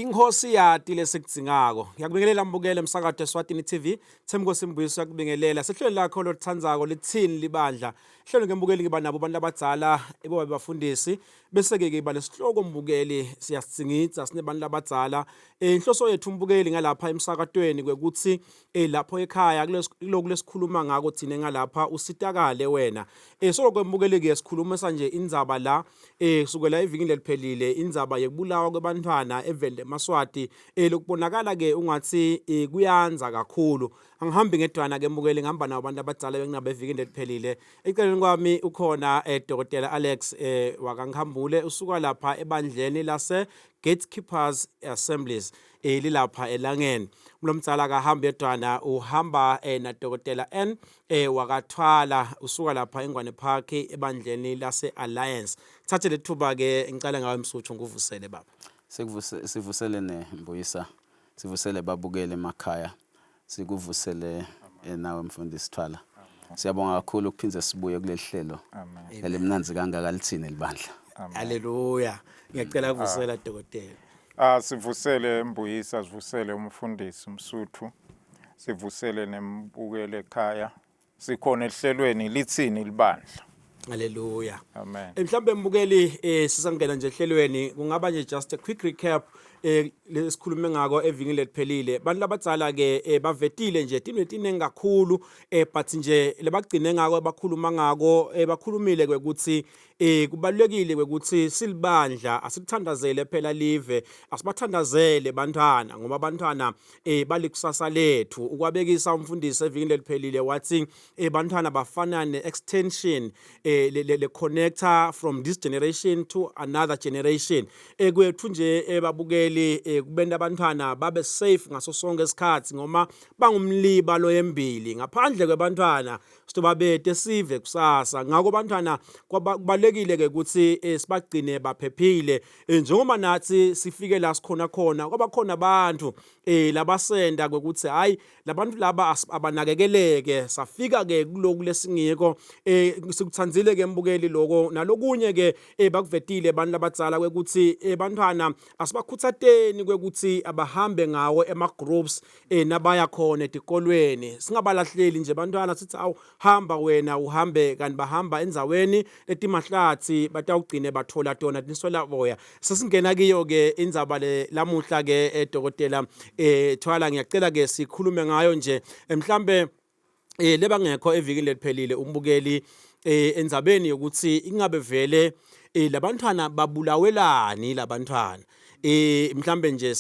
Inkosi yati lesikudzingako. Ngiyakubingelela mbukele emsakado eSwatini TV. Thembiso Mbuyiso yakubingelela. Sehlelo lakho lothandzako lithini libandla. Hlelo ngembukeli ngiba nabo abantu abadzala ebo babafundisi bese ke ba lesihloko mbukeli siyasitsingitsa sinebantu abadzala. Inhloso yethu mbukeli ngalapha emsakadweni kwekuthi lapho ekhaya kuloku lesikhuluma ngako thina ngalapha usitakale wena. Solo kwembukeli ke sikhuluma sanje indzaba la kusukela evikini leliphelile indzaba yekubulawa kwabantwana evele eMaswati lokubonakala ke ungathi kuyanza kakhulu. Angihambi ngedwana ke mbukeli ngihamba nabo abantu abadzala benginabo evikini leliphelile. Eceleni kwami ukhona Dr. Alex wakankhambule usuka lapha ebandleni lase Gatekeepers Assemblies lilapha elangeni. Mlomdzala kahamba edwana uhamba na Dr. N wakathwala usuka lapha eNgwane Park ebandleni lase Alliance. Thathe lethuba ke ngicela ngawe Msuthu nguvusele baba. Sivusele Mbuyisa, sivusele babukele emakhaya, sikuvusele nawe mfundisi Thwala. Siyabonga kakhulu ukuphinza sibuye kuleli hlelo elimnanzi kangaka lithini libandla. Haleluya. Ngiyacela ukuvusela Dr. Sivusele Mbuyisa, sivusele umfundisi Msuthu, sivusele nembukele ekhaya. Sikhona ehlelweni lithini libandla. Haleluya. Amen. Mhlambe mbukeli sisangena nje ehlelweni kungaba nje just a quick recap lesikhulume ngako evikini leliphelile. Abantu labadzala ke bavetile nje tinengi kakhulu but nje lebagcine ngako bakhuluma ngako bakhulumile kwekuthi kubalekile kwekuthi silibandla asithandazele phela live asibathandazele bantwana ngoba abantwana balikusasa lethu. Ukwabekisa umfundisi evikini leliphelile wathi bantwana bafana ne-extension le connector from this generation to another generation. Kwethu nje babukeli kubenda abantwana babe safe ngaso sonke isikhathi ngoma bangumliba lo yembili ngaphandle kwebantwana sitobabete sive kusasa. Ngakho abantwana kubalekile ke ukuthi sibagcine baphephile njengoba nathi sifike la sikhona khona kwaba khona abantu labasenda ukuthi hayi labantu laba abanakekeleke safika ke kuloku lesingiko sikuthandzile ke mbukeli lokho nalokunye ke bakuvetile abantu labadzala kwekuthi abantwana asibakhuthateni kwekuthi abahambe ngawo ema groups nabaya khona etikolweni singabalahleli nje abantwana sithi awu hamba wena uhambe kanti bahamba enzaweni letimahlathi batawugcine bathola tona tiniswela boya. Sesingena kiyo ke indzaba lamuhla ke Dr. Thwala ngiyacela ke sikhulume ngayo nje mhlambe lebangekho evikini leliphelile umbukeli endzabeni yokuthi ingabe vele labantwana babulawelani labantwana mhlambe nje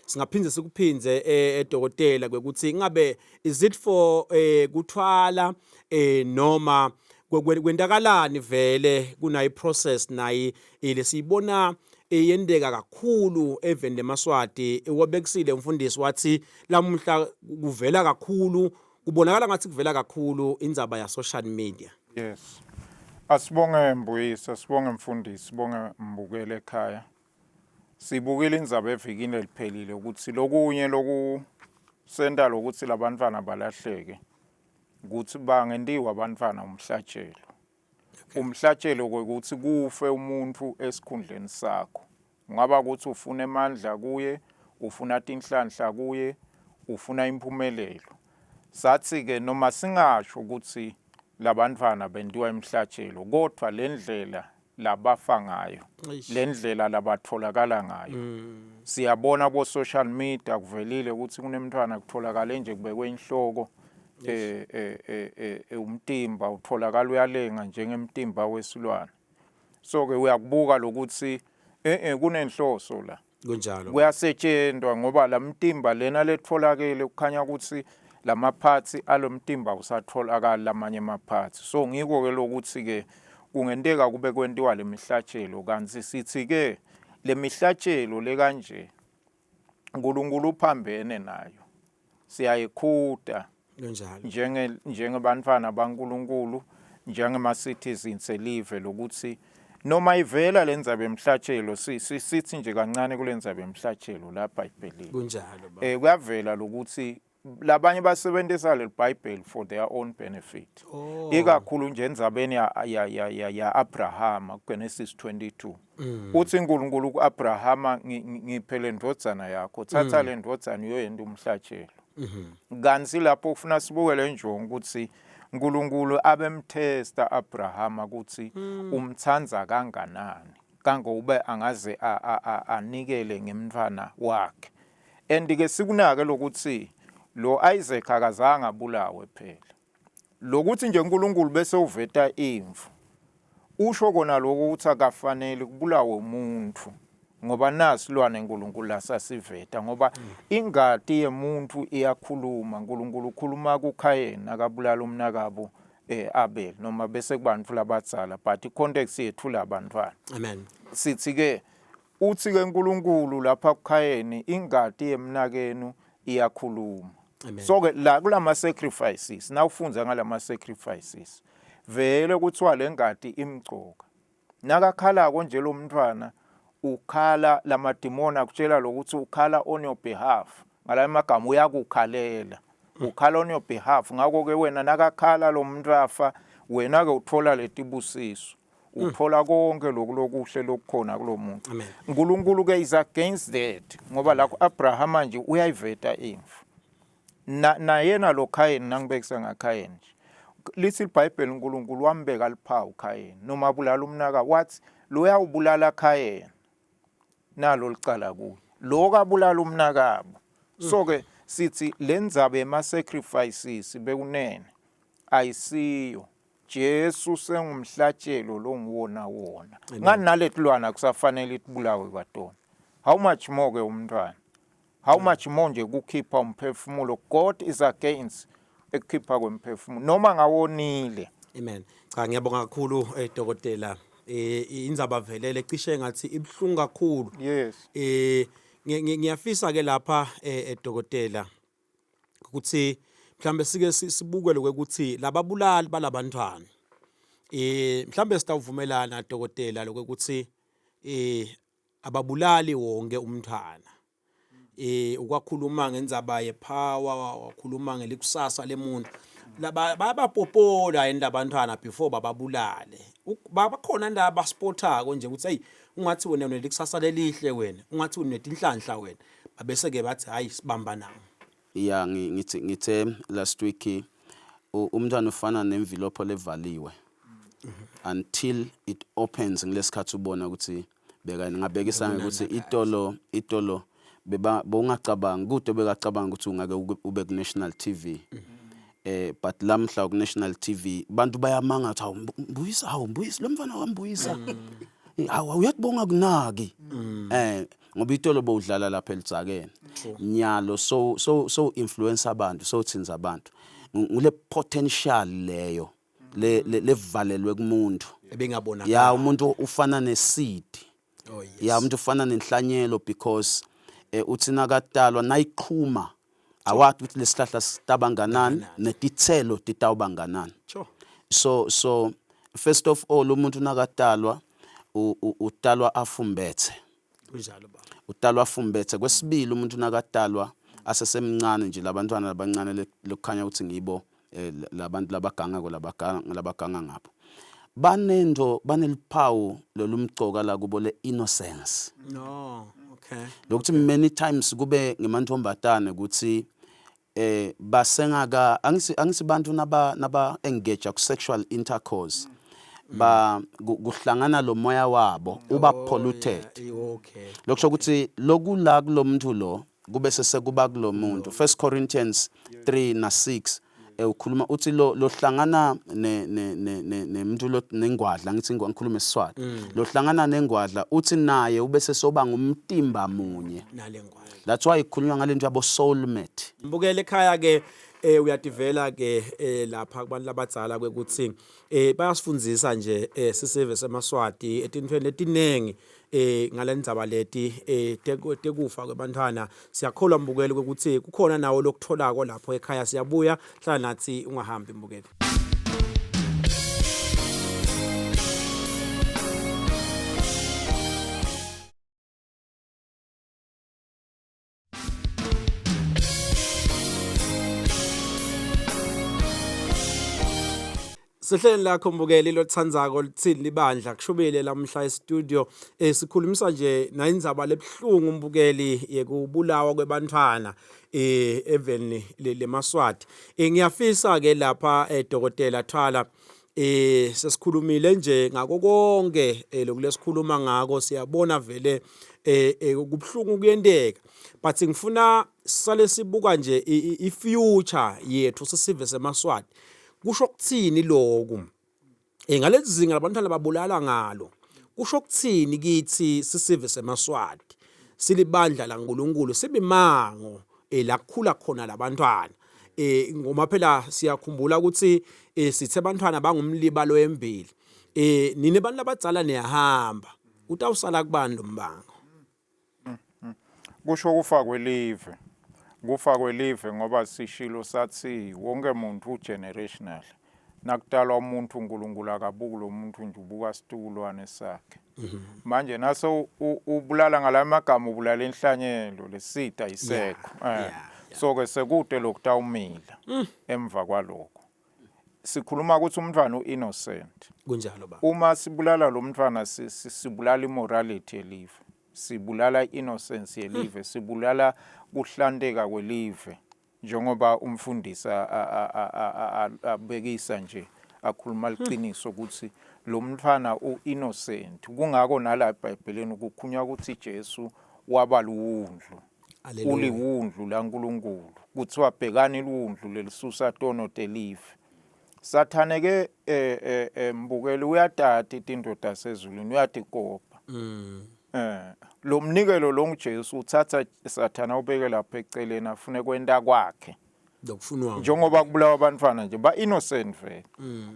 singaphindze sikuphinze Dr. kwekuthi ingabe is it for kuthwala noma kwendakalani vele kunayi process nayi lesiyibona yendeka kakhulu evende eMaswati wabekisile umfundisi wathi lamuhla kuvela kakhulu kubonakala ngathi kuvela kakhulu indzaba ya social media. Yes. Asibonge Mbuyisa, sibonge mfundisi, sibonge mbukele ekhaya. Sibukile indzaba evikini eliphelile ukuthi lokunye lokusenda lokuthi labantwana balahleke ukuthi bangendiwa abantwana umhlatshelo. Umhlatshelo kwekuthi kufe umuntu esikhundleni sakho. Ngaba ukuthi ufuna emandla kuye, ufuna tinhlanhla kuye, ufuna impumelelo. Sathi ke noma singasho ukuthi labantwana bendiwa emhlatshelo kodwa lendlela labafa ngayo lendlela labatholakala ngayo siyabona bo social media kuvelile ukuthi kunemntwana kutholakala nje kubekwe inhloko umtimba utholakala uyalenga njengemtimba wesilwane. So ke uyakubuka lokuthi kunenhloso la kunjalo kuyasetshenzwa ngoba lamtimba lena letholakele kukhanya ukuthi lamaphathi alomtimba usatholakala lamanye amaphathi. So ngiko ke lokuthi ke kungendeka kube kwentiwa lemihlatshelo kanti sithi ke lemihlatshelo le kanje uNkulunkulu uphambene nayo siyayikhuta njengebantwana baNkulunkulu njengema citizens elive lokuthi noma ivela lendzaba emhlatshelo sithi nje kancane kulendzaba emhlatshelo lapha iBhayibhelini kunjalo kuyavela lokuthi labanye basebenzisa le Bible for their own benefit ikakhulu nje endzabeni ya Abraham Genesis 22 uthi uNkulunkulu kuAbrahama ngiphele ndodzana yakho thatha le ndodzana uyoyenda umhlatshelo kanti lapho ufuna sibukele njongo ukuthi uNkulunkulu abemthesta Abrahama ukuthi umthandza kanganani kangobe angaze anikele ngemntwana wakhe andike sikunake lokuthi lo Isaac akazange abulawe phela lokuthi nje uNkulunkulu bese uveta imvu usho kona lokho ukuthi akafanele kubulawe umuntu ngoba nasilwane uNkulunkulu lasasiveta ngoba ingadi yemuntu iyakhuluma uNkulunkulu ukhuluma kuKhayini akabulala umnakabo Abel noma bese kubantu labadzala but icontext yethu labantwana amen sithi ke uthi ke uNkulunkulu lapha kuKhayini ingadi yemnakenu iyakhuluma so ke la kulama sacrifices nawufunza ngalama sacrifices vele kuthiwa lengadi imgcoka nakakhala konje lo mntwana ukhala lamadimoni akutshela lokuthi ukhala on your behalf ngala magama uyakukhalela ukhala on your behalf ngakho ke wena nakakhala lo mntrafa wena ke uthola letibusiso uthola konke lokuhle lokukhona kulomuntu uNkulunkulu ke is against that ngoba la kuAbraham manje uyayiveta imfu na yena lo Khayini nangibekisa ngaKhayini lithi iBhayibheli uNkulunkulu wambeka liphawu uKhayini noma abulala umnaka wathi lo uyawubulala Khayini nalo licala kuye lo kabulala umnakabo so ke sithi lenzabe ema sacrifices bekunene ayisiyo Jesu sengumhlatshelo lo ngiwona wona ngani naletlwana kusafanele itibulawe kwadona how much more ke umntwana how much more nje kukhipha umphefumulo God is against ekukhipha kwemphefumulo noma ngawonile amen cha ngiyabonga kakhulu dokotela indzaba velele cishe ngathi ibhlungu kakhulu yes ngiyafisa ke lapha dokotela ukuthi mhlambe sike sibukele ukuthi lababulali balabantwana mhlambe sitawuvumelana dokotela lokuthi ababulali wonke umntwana ukwakhuluma ngendzaba yepower wakhuluma ngelikusasa lemuntu bayabapopola endabantwana before bababulale bakhona indaba sportako nje ukuthi hey ungathi wena unelikusasa lelihle wena ungathi unetinhlanhla wena babese ke bathi hayi sibamba nawo ya ngithe last week umntwana ufana nemvilopho levaliwe until it opens ngilesikhathi ubona ukuthi beka ngabekisa ukuthi itolo bongacabanga kude bekacabanga ukuthi ungake ube ku national TV but lamhla ku national TV bantu bayamanga athi mbuyisa lo mfana wambuyisa uyakubonga kunaki ngoba itolo bowudlala lapha elitsakeni nyalo so influence abantu so thinza abantu ngule potential leyo levalelwe kumuntu ebengabona ya umuntu ufana neseed ya umuntu ufana nenhlanyelo because uthi nakatalwa nayiqhuma awathi ukuthi lesihlahla sitabanganani netithelo titawubanganani so first of all umuntu nakatalwa utalwa afumbethe kunjalo baba utalwa afumbethe kwesibili umuntu nakatalwa asesemncane nje labantwana abancane lokukhanya ukuthi ngibo labantu labaganga ngapho baneliphawu lolumgcoka la kubo le innocence no okay lokuthi many times kube ngemantfombatane ukuthi basengaka angisibantu naba engage ku sexual intercourse kuhlangana lo moya wabo uba polluted okay lokusho ukuthi lokula kulomuntu lo kube sesekuba kulomuntu 1 Corinthians 3 na 6 ukhuluma uthi lo hlangana nemuntu lo nengwadla ngithi ngikhuluma isiswati lo hlangana nengwadla uthi naye ubese soba ngumtimba munye nalengwadla that's why ikhulunywa ngalento yabo soulmate mbukele ekhaya ke uyadivela ke lapha kubantu labadzala kwekuthi bayasifundisa nje siseve semaswati etintweni letinengi ngalendzaba leti tekufa kwabantwana siyakholwa mbukeli ukuthi kukhona nawo lokutholako lapho ekhaya siyabuya hlala nathi ungahambi mbukeli Sihleli lakho mbukeli lothandzako lithini libandla kushubile lamhla e-studio sikhulumisa nje nayindzaba lebhlungu mbukeli yekubulawa kwebantwana even leMaswati. Ngiyafisa ke lapha Dr. Thwala sesikhulumile nje ngako konke lokulesikhuluma ngako siyabona vele kubhlungu kuyenteka but ngifuna sale sibuka nje i-future yethu sisive seMaswati kusho kuthini lokhu ngalezi zinga labantwana babulala ngalo kusho kuthini kithi sisive seMaswati silibandla laNkulunkulu sibimango la kukhula khona labantwana ngoma phela siyakhumbula ukuthi sithe abantwana bangumlibalo wembili nine abantu labadzala niyahamba utawusala kubani lombango kusho kufa kwelive ngoba sishilo sathi wonke umuntu ugenerational nakudalwa umuntu uNkulunkulu akabuki lo muntu nje ubuka situkulwane sakhe manje naso ubulala ngalamagama ubulala enhlanyelo lesida isekho so ke sekude lokutawumila emva kwalokho sikhuluma ukuthi umntwana uinnocent kunjalo baba uma sibulala lo mntwana sibulala immorality yelive sibulala innocence yelive sibulala kuhlandeka kwelive njengoba umfundisi abekisa nje akhuluma liqiniso ukuthi lo mntwana uinnocent kungako nala eBhayibhelini ukukhunya ukuthi Jesu waba luwundlu uliwundlu laNkulunkulu kuthiwa bhekani luwundlu lelisusa tono delive Sathaneke mbukeli uyadada itindoda sezulwini uyadikopa lo mnikelo lo nguJesu uthatha Sathana ubeke lapha eceleni afune kwenta kwakhe lokufunwa njengoba kubulawa abantwana nje ba innocent vele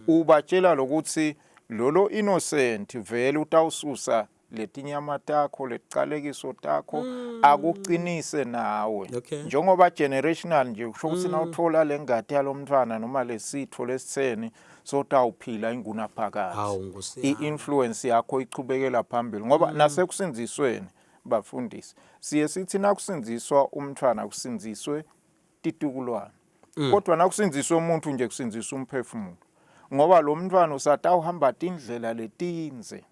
ubatshela lokuthi lolo innocent vele utawususa letinyama takho lecalekiso takho akuqinise nawe njengoba generational nje kusho ukuthi nawuthola lengadi yalomntwana noma lesitho lesitheni sotawuphila ingunaphakathi i-influence yakho ichubekela phambili ngoba nasekusinzisweni bafundisi siye sithi nakusinziswa umntwana kusinziswe titukulwane kodwa nakusinziswa umuntu nje kusinziswa umphefumulo ngoba lo mntwana usatawuhamba indlela letinze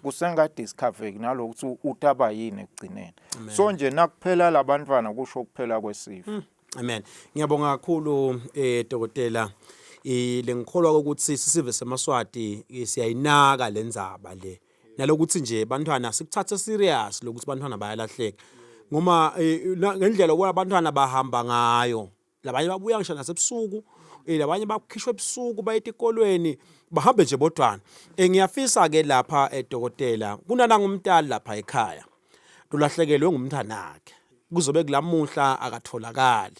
kusengadiscovereki nalokuthi utaba yini ekugcineni so nje nakuphela labantwana kusho kuphela kwesifo amen ngiyabonga kakhulu Dr. Lengikholwa ukuthi sisive seMaswati siyayinaka lendzaba le nalokuthi nje bantwana sikuthathe serious lokuthi bantwana bayalahleka ngoma ngendlela okwala abantwana bahamba ngayo labanye babuya ngisho nasebusuku labanye bakhishwe ebusuku bayita ekolweni bahambe nje bodwana ngiyafisa ke lapha Dr. kunana ngumntali lapha ekhaya ulahlekelwe ngumntana wakhe kuzobe kulamuhla akatholakali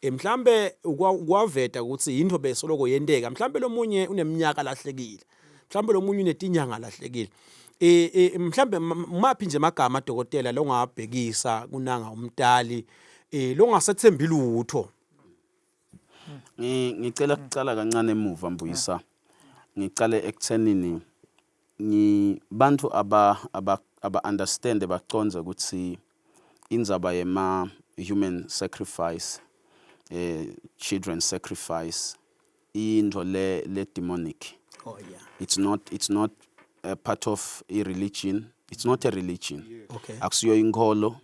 mhlambe ukwaveta ukuthi into besoloko yenteka mhlambe lomunye uneminyaka lahlekile mhlambe lomunye unetinyanga lahlekile mhlambe maphi nje amagama Dr. lo ngabhekisa kunanga umntali lo ngasethembi lutho ngicela ukucala kancane emuva Mbuyisa ngicale ekuthenini bantu aba understand baconze ukuthi indzaba yema human sacrifice children sacrifice into le demonic it's not a part of a religion it's not a religion akusiyo inkolo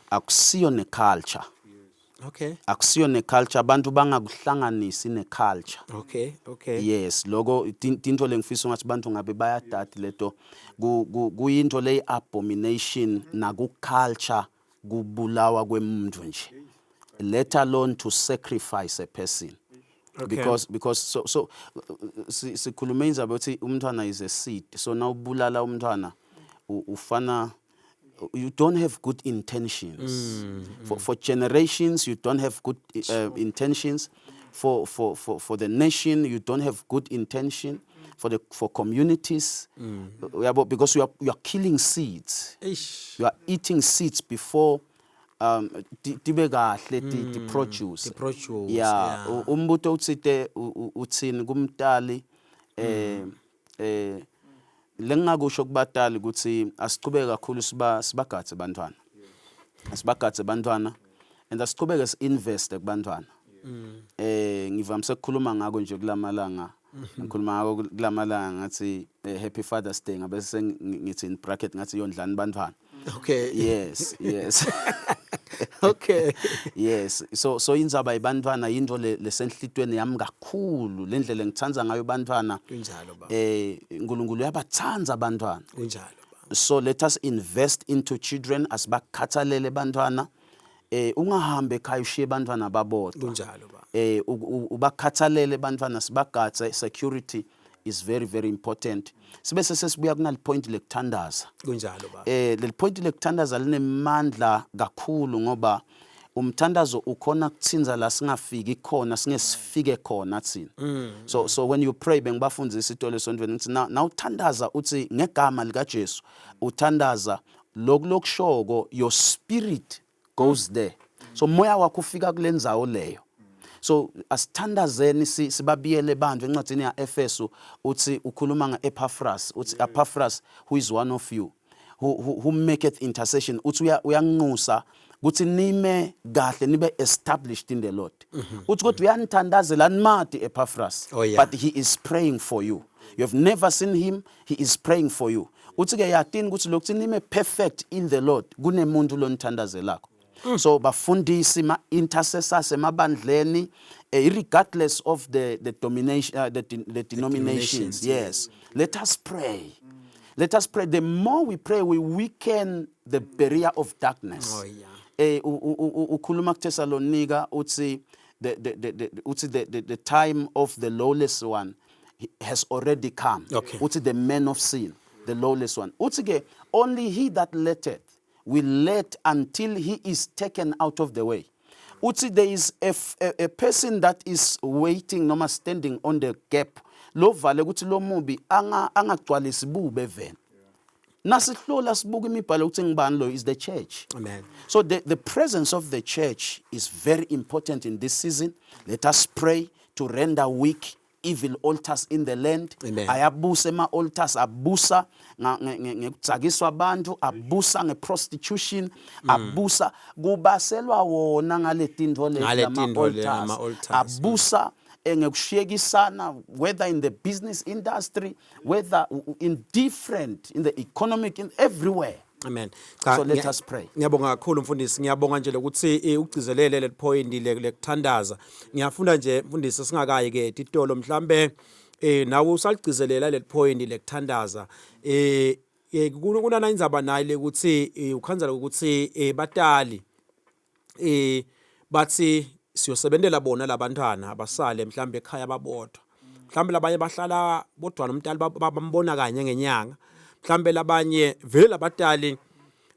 akusiyo neculture akusiyo neculture abantu bangakuhlanganisi neculture yes lokho into lengifisa ngathi abantu ngabe bayadati leto kuyinto le abomination naku culture kubulawa kwemuntu nje let alone to sacrifice a person because so sikhulume indzaba ukuthi umntwana is a seed so now ubulala umntwana ufana you don't have good intentions for generations you don't have good intentions for the nation you don't have good intention for communities because you are killing seeds you are eating seeds before tibe kahle ti produce umbuto utsite utsini kumtali lengakusho kubatali ukuthi asiqhubeke kakhulu sibagathe bantwana asibagathe bantwana and asiqhubeke invest kubantwana ngivamse ukukhuluma ngako nje kulamalanga ngikhuluma ngako kulamalanga ngathi happy Father's Day ngabe ngithi in bracket ngathi yondlani bantwana. Okay. Yes. Okay. Yes, so indzaba yabantwana into lesenhlitweni yami kakhulu, lendlela ngithanza ngayo bantwana. Kunjalo baba. uNkulunkulu uyabathanza abantwana. Kunjalo baba. So let us invest into children asibakhathalele bantwana. Ungahambe ekhaya ushiye bantwana babodwa. Kunjalo baba. Ubakhathalele bantwana sibagatse. Security is very very important. Sibe sesibuya kunal point lekuthandaza. Kunjalo baba. Lel point lekuthandaza linemandla kakhulu ngoba umthandazo ukhona kuthinza la singafiki khona singesifike khona thina. So when you pray bengibafundisa isitolo esondweni ngithi now uthandaza uthi ngegama lika Jesu uthandaza lokushoko your spirit goes there. So moya wakho ufika kulendzawo leyo. So asithandazeni sibabiyele bandwe encwadini ya Efeso uthi ukhuluma ngaEpaphras uthi Epaphras who is one of you who maketh intercession uthi uyanqusa ukuthi nime kahle nibe established in the Lord. Uthi kodwa uyanithandazela nimadi Epaphras, but he is praying for you. You have never seen him, he is praying for you. Uthi ke yatini ukuthi lokuthi nime perfect in the Lord kunemuntu lonithandazelako. So bafundisi ma intercessors emabandleni regardless of the domination the denominations. Yes, let us pray. Let us pray. The more we pray, we weaken the barrier of darkness. Ukhuluma kuThessalonika uthi the time of the lawless one has already come. Uthi the man of sin, the lawless one. Uthi ke only he that letteth will let until he is taken out of the way. Uthi there is a person that is waiting noma standing on the gap. Lo vale ukuthi lo mubi angagcwalisi bube vena. Nasihlola sibuka imibhalo ukuthi ngibani lo is the church. Amen. So the presence of the church is very important in this season. Let us pray to render weak evil altars in the land. Ayabusa ema altars, abusa ngekudzakiswa abantu, abusa ngeprostitution, abusa kubaselwa wona ngaletinto lama altars, abusa ngekushiyekisana whether in the business industry, whether in the economic, in everywhere. Amen. So let us pray. Ngiyabonga kakhulu mfundisi, ngiyabonga nje ukuthi ugcizelele le point lekuthandaza. Ngiyafunda nje mfundisi singakayi ke titolo mhlambe nawe usaligcizelela le point lekuthandaza. Kunana indzaba nayo ukuthi ukhanzela ukuthi batali bathi siyosebenzela bona labantwana abasale mhlambe ekhaya babodwa. Mhlambe labanye bahlala bodwa nomntali bambona kanye ngenyanga. Mhlambe labanye vele labatali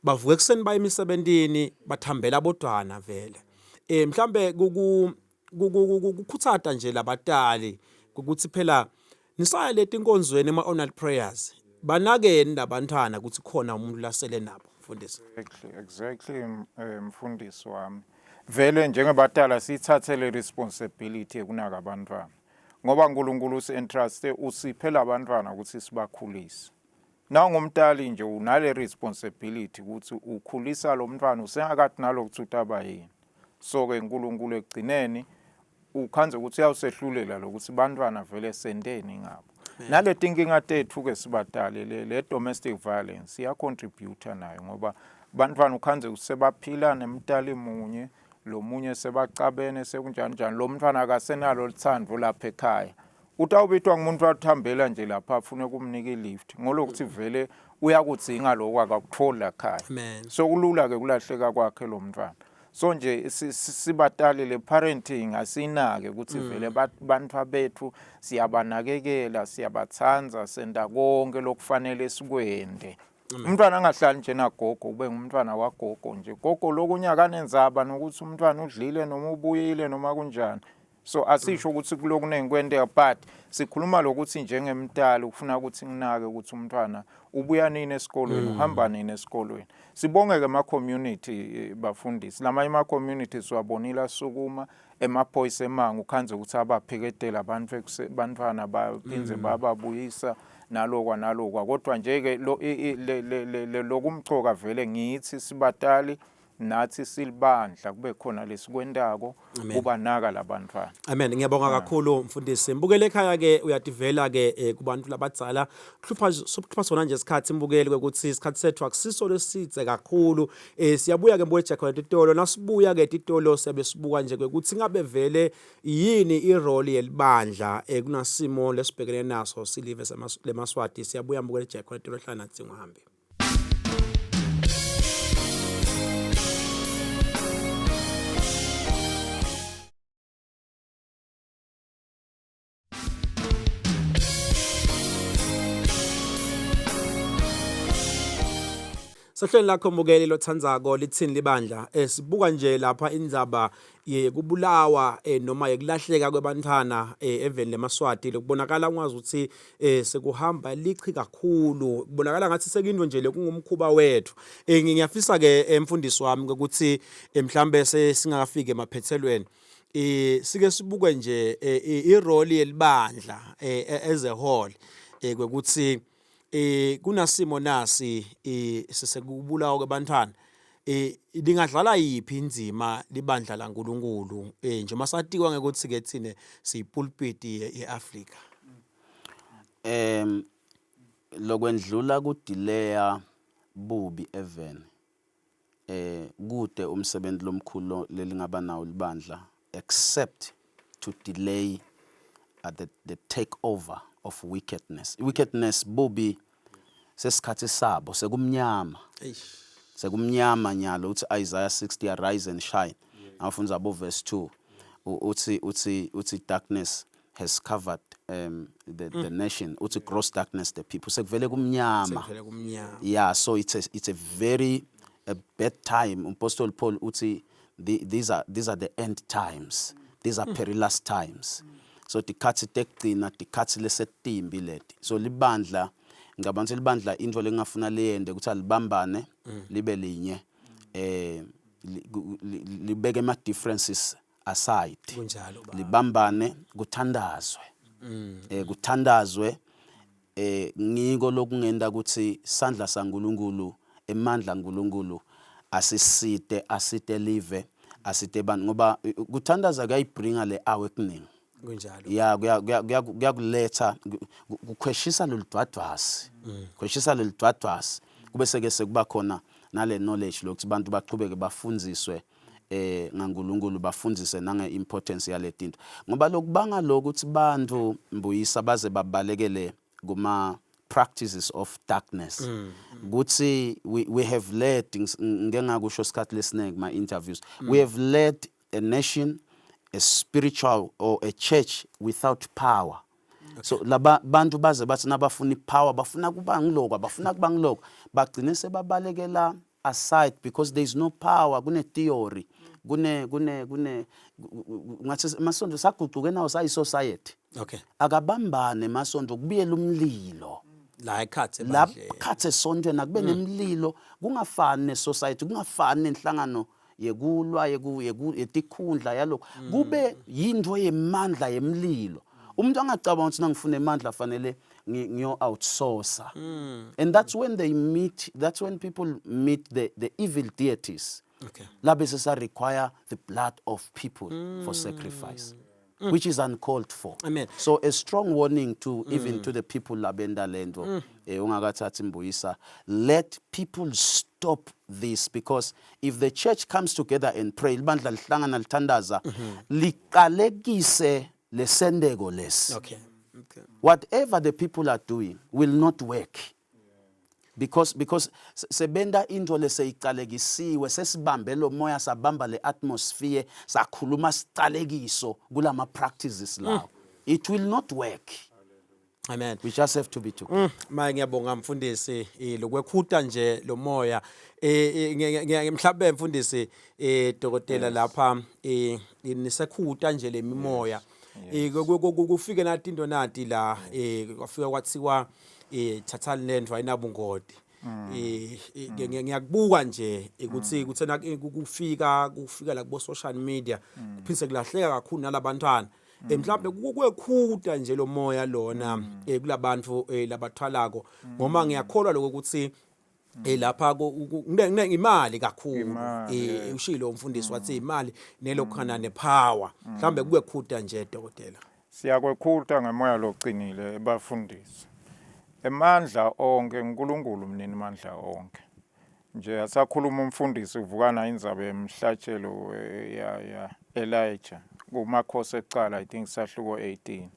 bavuka ekseni baye emisebentini bathambela bodwana vele. Mhlambe kukhuthata nje labatali ukuthi phela nisaya leti inkonzweni ema-honor prayers banakeni labantwana ukuthi khona umuntu lasele nabo mfundisi. Exactly mfundisi wami. Vele njengebatala sithathele responsibility kunaka abantwana. Ngoba uNkulunkulu usi-entruste usiphela abantwana ukuthi sibakhulise. Na ngumtali nje unale responsibility ukuthi ukhulisa lo mntwana usengakathi nalokuthi utaba yini. So ke uNkulunkulu egcineni ukhanze ukuthi uyawusehlulela lokuthi bantwana vele sendeni ngabo. Naleti inkinga tethu ke sibatali le domestic violence iya contribute nayo ngoba bantwana ukhanze usebaphila nemntali munye lo munye sebacabene sekunjani njani lo mntwana akasenalo lithando lapha ekhaya. Utawubitwa ngumuntu wathambela nje lapha afune ukumnika ilift ngolokuthi vele uyakudzinga lokho akakuthola ekhaya. So kulula ke kulahleka kwakhe lo mntwana. So nje sibatali le parenting asinake ukuthi vele bantu bethu siyabanakekela siyabathanza senda konke lokufanele sikwende. Umntwana angahlali nje nagogo kube ngumntwana wagogo nje. Gogo lokunyaka nenzaba nokuthi umntwana udlile noma ubuyile noma kunjani. So asisho ukuthi kulokunengi kwenteka but sikhuluma lokuthi njengemntali ufuna ukuthi nginake ukuthi umntwana ubuya nini esikolweni uhamba nini esikolweni. Sibonge ke ama community bafundisi lamanye ama communities wabonila sukuma emaphoyisa emangu ukhanze ukuthi abapheketela abantu bantwana baphinze bababuyisa nalokwa kodwa nje ke lokumchoka vele ngithi sibatali nathi silibandla kube khona lesikwendako kubanaka labantwana. Amen. Ngiyabonga kakhulu mfundisi. Mbukele ekhaya ke uyativela ke kubantu labadzala. Kuhlupha sona nje isikhathi mbukeli ukuthi isikhathi sethu akusiso lesitse kakhulu. Siyabuya ke mbukele Jacqueline Titolo nasibuya ke Titolo siyabe sibuka nje ukuthi ngabe vele yini irole yelibandla kunasimo lesibhekene naso silive leMaswati. Siyabuya mbukele Jacqueline Titolo hlala nathi ngohambe. Sahlweni lakho mbukeli lothandzako lithini libandla sibuka nje lapha indzaba yekubulawa noma yekulahleka kwabantwana eveni leMaswati lokubonakala ungazi ukuthi sekuhamba lichi kakhulu kubonakala ngathi sekinto nje lekungumkhuba wethu. Ngiyafisa ke mfundisi wami ukuthi mhlambe singakafiki emaphethelweni sike sibuke nje irole yelibandla as a whole kwekuthi kunasimo nasi sesekubulawa kwabantwana lingadlala yipi inzima libandla laNkulunkulu nje masatikwa ngekuthi ke thine siyipulpit yeAfrika. Lokwendlula kudelaya bubi even kude umsebenzi lomkhulu lelingaba nawo libandla except to delay the takeover of wickedness bubi sesikhathi sabo sekumnyama nyalo uthi Isaiah 60 arise and shine afunza abo verse 2 uthi darkness has covered the nation uthi gross darkness the people sekuvele kumnyama. Yeah, so it's a very bad time. Apostle Paul uthi these are the end times, these are perilous times. So tikhathi tekugcina tikhathi lesetimbi leti. So libandla ngabantu libandla into lengafuna leyende ukuthi alibambane libe linye libeke ama differences aside libambane kuthandazwe kuthandazwe ngiko lokungenda ukuthi sandla saNkulunkulu emandla kaNkulunkulu asite live asite bantu ngoba kuthandaza kuyayibringa le awakening. Yeah, kuyakuletha kukhweshisa loludwadwasi khweshisa loludwadwasi kube seke sekuba khona nale knowledge lokuthi abantu baqhubeke bafundziswe ngaNkulunkulu bafundzise nange importance yaletinto ngoba lokubanga lokuthi bantu mbuyisa baze babalekele kuma practices of darkness ukuthi we have led ngengakusho isikhathi lesineke my interviews we have led a nation, a spiritual or a church without power. So laba bantu baze bathi nabafuna ipower bafuna kuba ngiloko bafuna kuba ngiloko bagcine sebabalekela aside because there is no power kune theory ngathi masonto saguquke nawo sayi society. Okay, akabambane masonto kubiyela umlilo la ekhathe esontweni akube nemlilo kungafani ne-society kungafani nenhlangano yekulwa yetikhundla yalokho kube yinto yemandla yemlilo umuntu angacabanga ukuthi ngifuna emandla fanele ngiyo outsourcer and that's when people meet the evil deities. Okay, labe sesa require the blood of people for sacrifice which is uncalled for. Amen. So a strong warning to even to the people labenda lento ungakathathi mbuyisa, let people stop this because if the church comes together and pray libandla lihlangana lithandaza liqalekise lesendeko lesi. okay, Whatever the people are doing will not work. Because sebenda into leseyiqalekisiwe sesibambe lo moya sabamba le atmosphere sakhuluma siqalekiso kulama practices lawo it will not work. Amen. We just have to be together. Maye ngiyabonga mfundisi lokwekhuta nje lo moya mhlawumbe mfundisi dokotela lapha nisekhuta nje lemimoya kufike nathi into nathi la kwafika kwathiwa thathani lento ayinabungodi ngiyakubuka nje ukuthi kuthena kufika la kubo social media kuphinde kulahleka kakhulu nalabantwana mhlawumbe kukwekhuta nje lo moya lona kulabantu labathwalako ngoma ngiyakholwa lokuthi lapha imali kakhulu Imali, ushilo umfundisi wathi imali nelokhana nepower mhlambe kube khuda nje dokotela. Siyakwekhutha ngemoya locinile ebafundisi. Emandla onke uNkulunkulu mnini mandla onke. Nje asakhuluma umfundisi uvukana indzaba emhlatshelo ya Elijah kumakhosi ecala I think sahluko 18.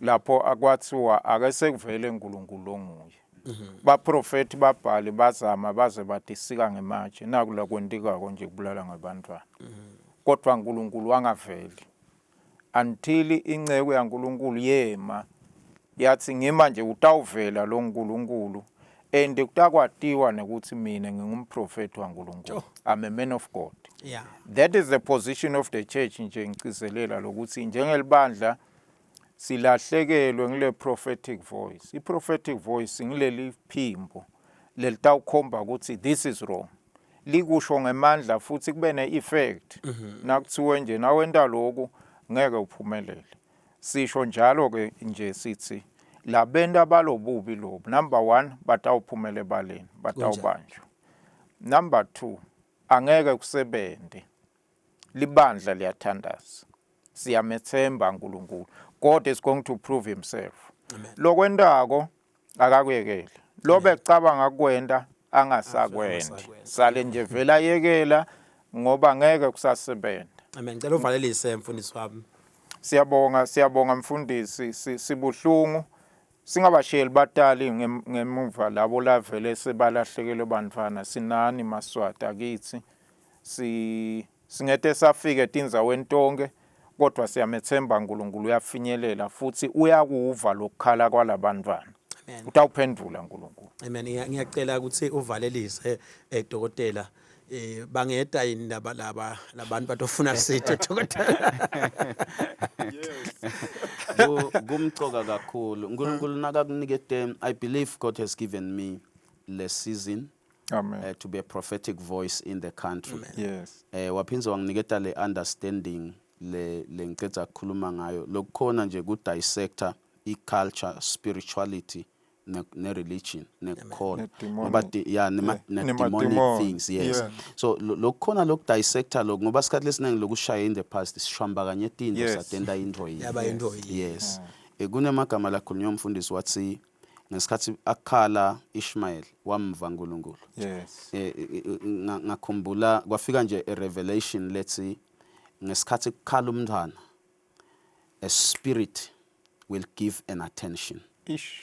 Lapho akwathiwa ake sekuvele uNkulunkulu onguye. Baprofeti babhali bazama baze batisika ngematshe nakula kwentikako nje kubulala ngabantwana. Kodwa uNkulunkulu wangaveli. Until inceke yaNkulunkulu yema yathi ngima nje utawuvela lo uNkulunkulu and kutakwatiwa nekuthi mina ngingumprofeti waNkulunkulu. I'm a man of God. Yeah. That is the position of the church nje ngicizelela lokuthi njengelibandla silahlekelwe ngile prophetic voice. I prophetic voice ngileli phimbo lelitawukhomba ukuthi this is wrong. Likusho ngemandla futhi kube ne-effect. Nakuthiwe nje nawenda lokhu ngeke uphumelele. Sisho njalo ke nje sithi labenda balobubi lobu. Number 1 batawuphumela ebaleni, batawubanjwa. Number 2 angeke kusebende. Libandla liyathandaza. Siyamethemba uNkulunkulu. God is going to prove himself. Lokwendako akakuyekela. Lobe cabanga kwenda angasakwenda. Sale nje vela yekela ngoba ngeke kusasebenda. Amen. Ngicela uvalelise mfundisi wami. Siyabonga mfundisi sibuhlungu singabashayeli batali ngemuva labo lavele sebalahlekelwe bantwana sinani maswati akithi singete safike etindzaweni tonke kodwa siyamethemba uNkulunkulu uyafinyelela futhi uyakuva lokukhala kwalabantwana. Utawuphendula uNkulunkulu. Amen. Ngiyacela ukuthi uvalelise dokotela bangeda yini labantu batofuna sithe dokotela. Kumcoka kakhulu uNkulunkulu nakakunikete. I believe God has given me the season to be a prophetic voice in the country. Yes. Waphinza wanginiketa le understanding le ngicela ukukhuluma ngayo lokukhona nje ku dissector I culture, spirituality ne religion ne call ngoba demonic things. Yes. Yeah. So lokukhona loku dissector lokho ngoba isikhathi lesiningi lokushaya in the past sishamba kanye into satenda into yaba into. Yes. Kunemagama lakhulunywa umfundisi wathi ngesikhathi akhala Ishmael wamva uNkulunkulu. Yes. Ngakhumbula kwafika nje a revelation lethi ngesikhathi kukhala umntwana a spirit will give an attention.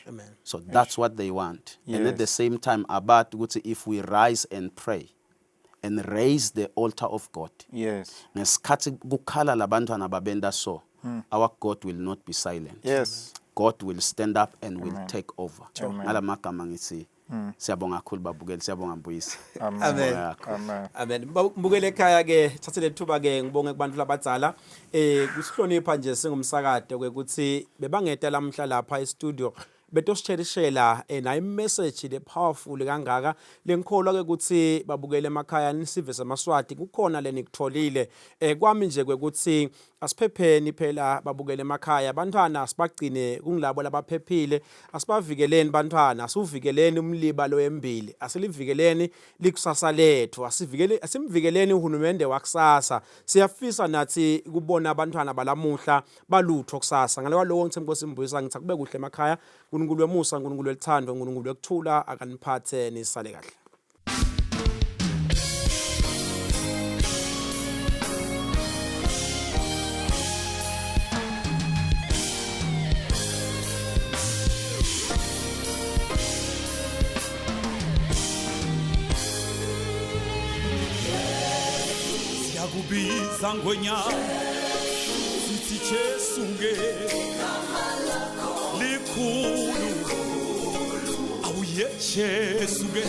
Amen. So that's what they want. Yes. And at the same time about if we rise and pray and raise the altar of God. Yes. Ngesikhathi kukhala labantwana babenda so our God will not be silent. Yes. God will stand up and will take over. Ngalamagama ngithi siyabonga kakhulu babukeli siyabonga Mbuyisa. Amen. Amen. Mbukele ekhaya ke thathe lethuba ke ngibonge kubantu labadzala kusihlonipha nje singumsakade ukuthi bebangeta lamhla lapha e-studio betositshela na i-message le powerful kangaka lenkholwa ke ukuthi babukele emakhaya nisive samaswati kukhona lenikutholile kwami nje kwekuthi asiphepheni phela babukele emakhaya abantwana asibagcine kungilabo labaphephile asibavikeleni bantwana asivikeleni umliba lo embili asilivikeleni likusasa lethu asimvikeleni uhulumende wakusasa siyafisa nathi kubona abantwana balamuhla balutho kusasa ngalewa lo ngithe Nkosi Mbuyisa ngithi kube kuhle emakhaya uNkulunkulu wemusa uNkulunkulu wethando uNkulunkulu wekuthula akaniphathe nisale kahle. Siyakubiza ngonyama sithi Jesuke likhulu awuye Jesuke